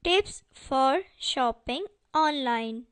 Tips for shopping online.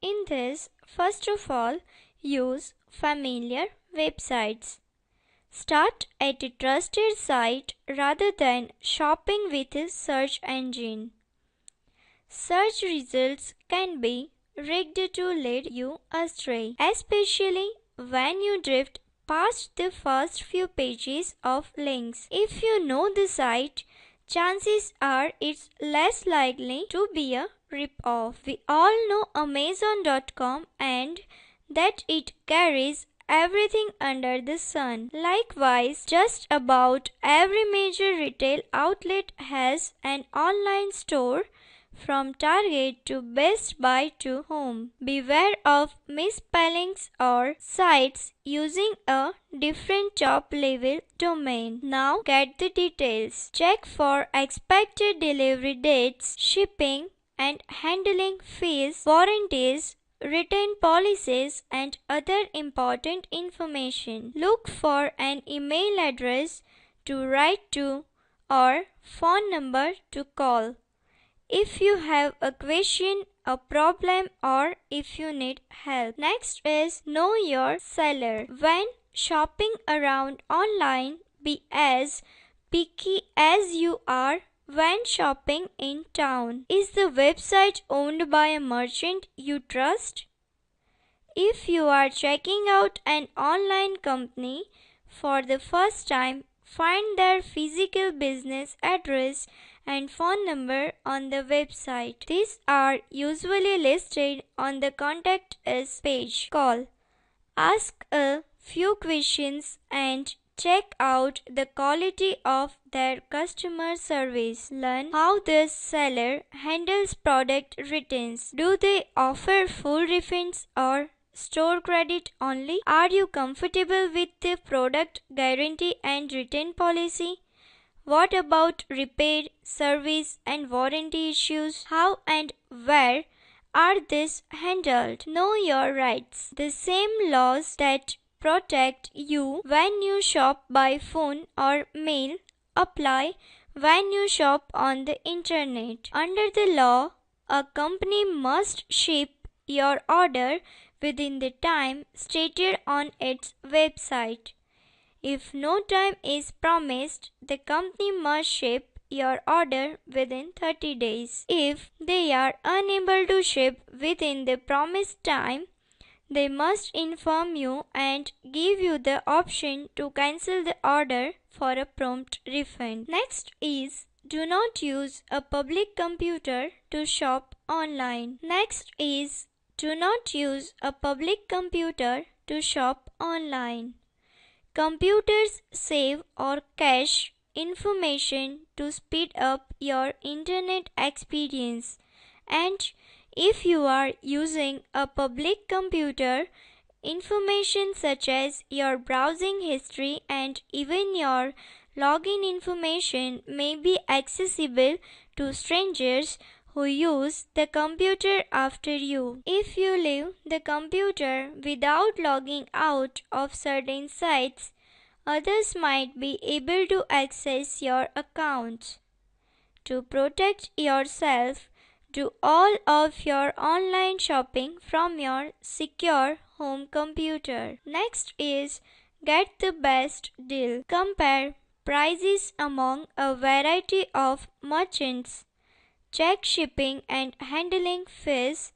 In this, first of all, use familiar websites. Start at a trusted site rather than shopping with a search engine. Search results can be rigged to lead you astray, especially when you drift past the first few pages of links. If you know the site, chances are it's less likely to be a rip-off. We all know Amazon.com and that it carries everything under the sun. Likewise, just about every major retail outlet has an online store, from Target to Best Buy to Home. Beware of misspellings or sites using a different top-level domain. Now get the details. Check for expected delivery dates, shipping and handling fees, warranties, return policies, and other important information. Look for an email address to write to or phone number to call if you have a question, a problem, or if you need help. Next is know your seller. When shopping around online, be as picky as you are when shopping in town. Is the website owned by a merchant you trust? If you are checking out an online company for the first time, find their physical business address and phone number on the website. These are usually listed on the Contact Us page. Call, ask a few questions, and check out the quality of their customer service. Learn how the seller handles product returns. Do they offer full refunds or store credit only? Are you comfortable with the product guarantee and return policy? What about repair, service and warranty issues? How and where are these handled? Know your rights. The same laws that protect you when you shop by phone or mail apply when you shop on the internet. Under the law, a company must ship your order within the time stated on its website. If no time is promised, the company must ship your order within 30 days. If they are unable to ship within the promised time, they must inform you and give you the option to cancel the order for a prompt refund. Next is do not use a public computer to shop online. Next is do not use a public computer to shop online. Computers save or cache information to speed up your internet experience, and if you are using a public computer, information such as your browsing history and even your login information may be accessible to strangers who use the computer after you. If you leave the computer without logging out of certain sites, others might be able to access your accounts. To protect yourself, do all of your online shopping from your secure home computer. Next is get the best deal. Compare prices among a variety of merchants. Check shipping and handling fees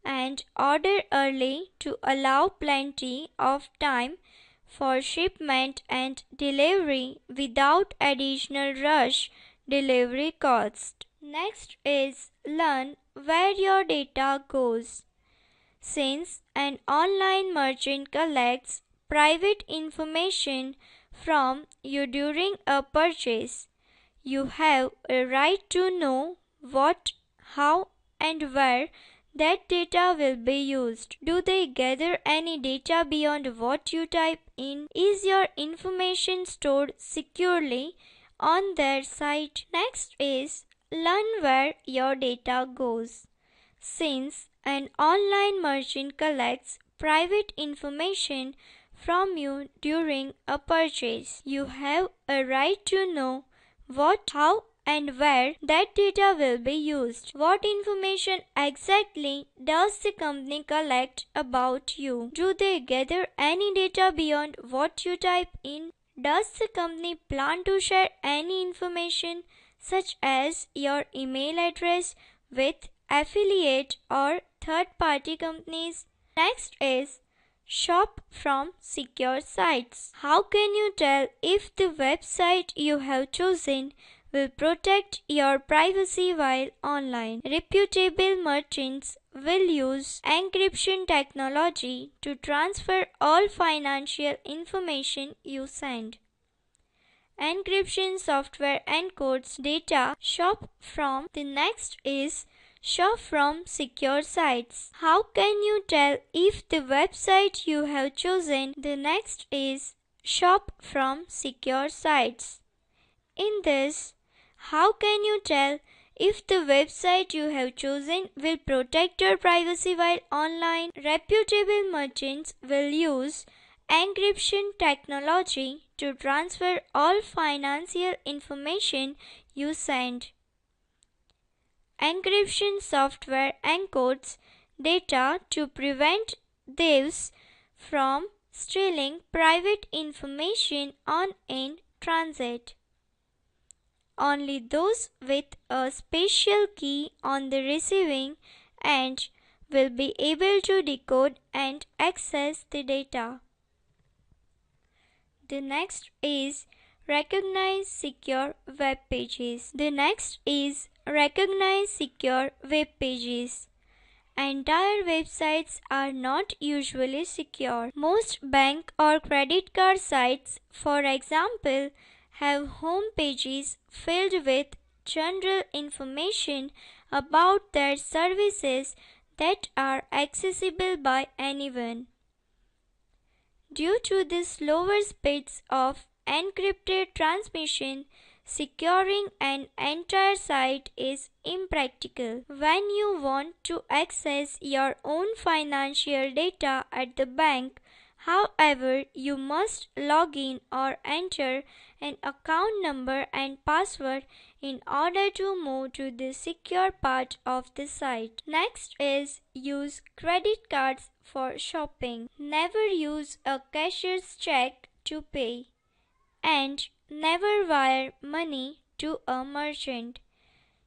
and order early to allow plenty of time for shipment and delivery without additional rush delivery cost. Next is learn where your data goes. Since an online merchant collects private information from you during a purchase, you have a right to know what, how, and where that data will be used. Do they gather any data beyond what you type in? Is your information stored securely on their site? Next is learn where your data goes. Since an online merchant collects private information from you during a purchase, you have a right to know what, how, and where that data will be used. What information exactly does the company collect about you? Do they gather any data beyond what you type in? Does the company plan to share any information such as your email address with affiliate or third-party companies? Next is shop from secure sites. How can you tell if the website you have chosen will protect your privacy while online? Reputable merchants will use encryption technology to transfer all financial information you send. Encryption software encodes data. Shop from. The next is shop from secure sites. How can you tell if the website you have chosen? The next is shop from secure sites. In this, how can you tell if the website you have chosen will protect your privacy while online? Reputable merchants will use encryption technology to transfer all financial information you send. Encryption software encodes data to prevent thieves from stealing private information on in transit. Only those with a special key on the receiving end will be able to decode and access the data. The next is recognize secure web pages. Entire websites are not usually secure. Most bank or credit card sites, for example, have home pages filled with general information about their services that are accessible by anyone. Due to the slower speeds of encrypted transmission, securing an entire site is impractical. When you want to access your own financial data at the bank, however, you must log in or enter an account number and password in order to move to the secure part of the site. Next is use credit cards for shopping. Never use a cashier's check to pay, and never wire money to a merchant.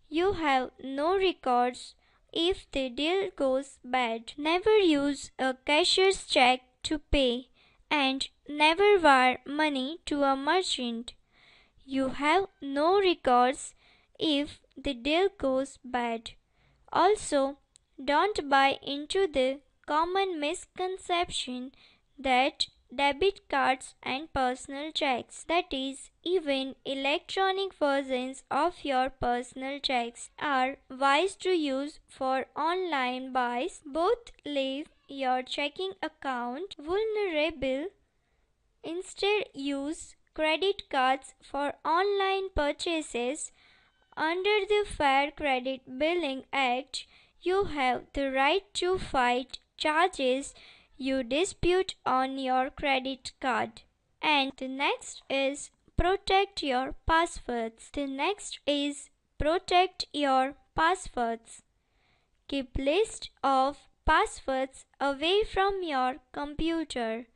You have no records if the deal goes bad. Never use a cashier's check to pay, and never wire money to a merchant. You have no records if the deal goes bad. Also, don't buy into the common misconception that debit cards and personal checks, that is, even electronic versions of your personal checks, are wise to use for online buys. Both leave your checking account vulnerable. Instead, use credit cards for online purchases. Under the Fair Credit Billing Act, you have the right to fight charges you dispute on your credit card. And the next is protect your passwords. Keep list of passwords away from your computer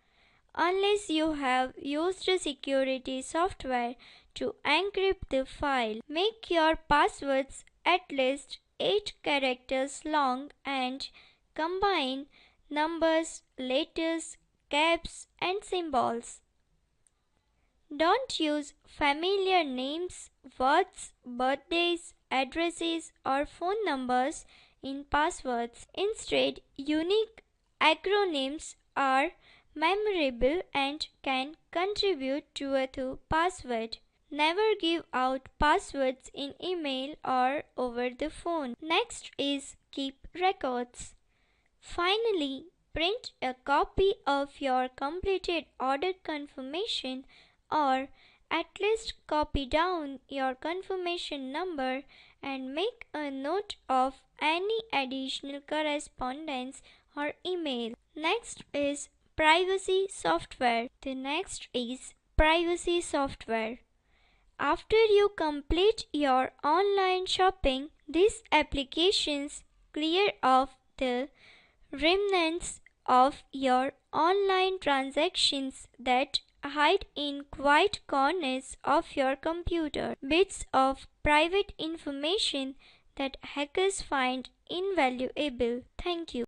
unless you have used security software to encrypt the file. Make your passwords at least 8 characters long and combine numbers, letters, caps, and symbols. Don't use familiar names, words, birthdays, addresses, or phone numbers in passwords. Instead, unique acronyms are memorable and can contribute to a password. Never give out passwords in email or over the phone. Next is keep records. Finally, print a copy of your completed order confirmation, or at least copy down your confirmation number and make a note of any additional correspondence or email. Next is privacy software. After you complete your online shopping, these applications clear off the remnants of your online transactions that hide in quiet corners of your computer, bits of private information that hackers find invaluable. Thank you.